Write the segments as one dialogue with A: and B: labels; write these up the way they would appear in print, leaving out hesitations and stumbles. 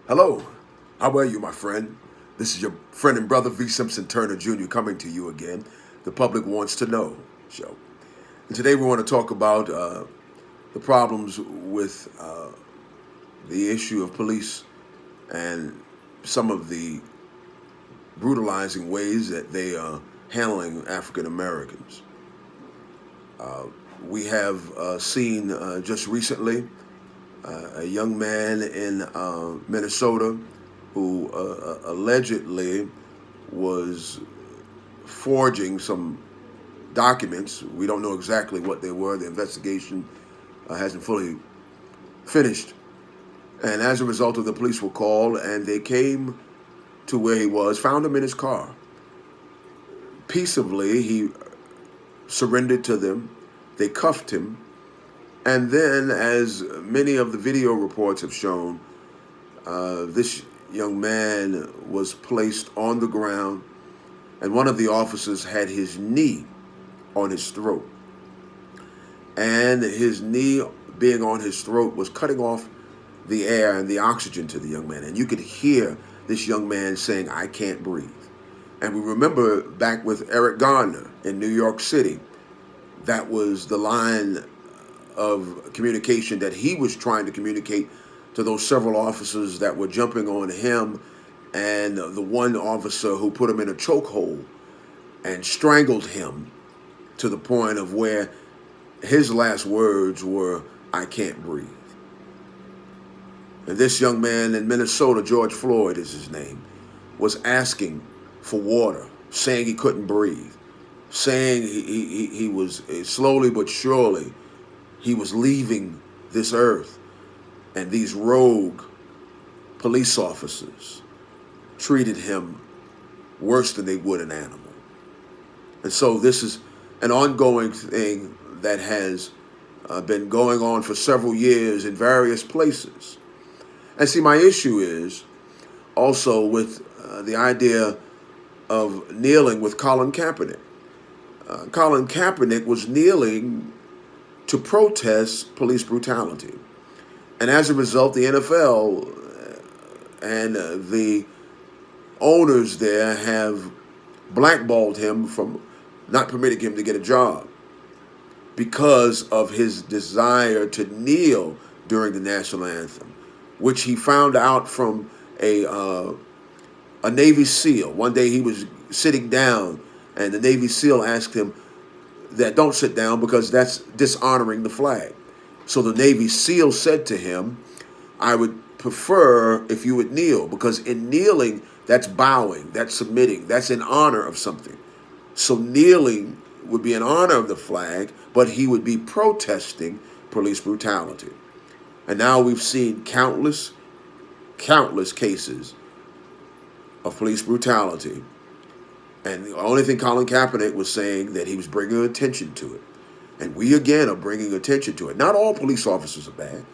A: Hello, how are you, my friend? This is your friend and brother V. Simpson Turner Jr. coming to you again. The Public Wants to Know show. And today we want to talk about the problems with the issue of police and some of the brutalizing ways that they are handling African Americans. We have seen just recently a young man in Minnesota who allegedly was forging some documents. We don't know exactly what they were. The investigation hasn't fully finished. And as a result of the police were called and they came to where he was, found him in his car. Peaceably, he surrendered to them. They cuffed him. And then, as many of the video reports have shown, this young man was placed on the ground, and one of the officers had his knee on his throat. And his knee being on his throat was cutting off the air and the oxygen to the young man. And you could hear this young man saying, "I can't breathe." And we remember back with Eric Garner in New York City, that was the line of communication that he was trying to communicate to those several officers that were jumping on him, and the one officer who put him in a chokehold and strangled him to the point of where his last words were, "I can't breathe." And this young man in Minnesota, George Floyd is his name, was asking for water, saying he couldn't breathe, saying he was slowly but surely he was leaving this earth. And these rogue police officers treated him worse than they would an animal. And so this is an ongoing thing that has been going on for several years in various places. And see, my issue is also with the idea of kneeling with Colin Kaepernick. Colin Kaepernick was kneeling to protest police brutality. And as a result, the NFL and the owners there have blackballed him from not permitting him to get a job because of his desire to kneel during the national anthem, which he found out from a Navy SEAL. One day he was sitting down, and the Navy SEAL asked him that don't sit down because that's dishonoring the flag. So the Navy SEAL said to him, "I would prefer if you would kneel, because in kneeling, that's bowing, that's submitting, that's in honor of something." So kneeling would be in honor of the flag, but he would be protesting police brutality. And now we've seen countless cases of police brutality. And the only thing Colin Kaepernick was saying that he was bringing attention to it. And we again are bringing attention to it. Not all police officers are bad.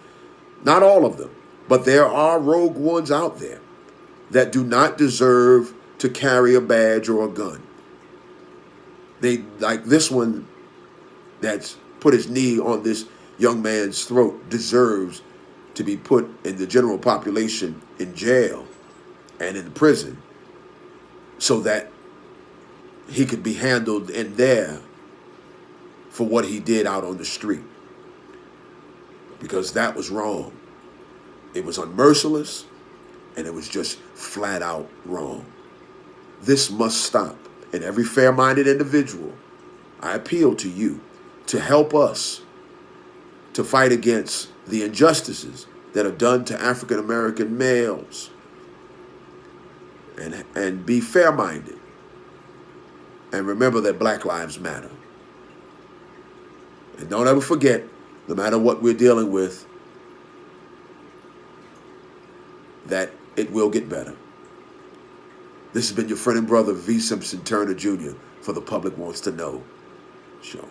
A: Not all of them. But there are rogue ones out there that do not deserve to carry a badge or a gun. They, like this one that's put his knee on this young man's throat, deserves to be put in the general population in jail and in prison so that he could be handled in there for what he did out on the street. Because that was wrong. It was unmerciless, and it was just flat out wrong. This must stop. And every fair-minded individual, I appeal to you to help us to fight against the injustices that are done to African American males, and be fair-minded. And remember that Black Lives Matter. And don't ever forget, no matter what we're dealing with, that it will get better. This has been your friend and brother, V. Simpson Turner Jr. for the Public Wants to Know show.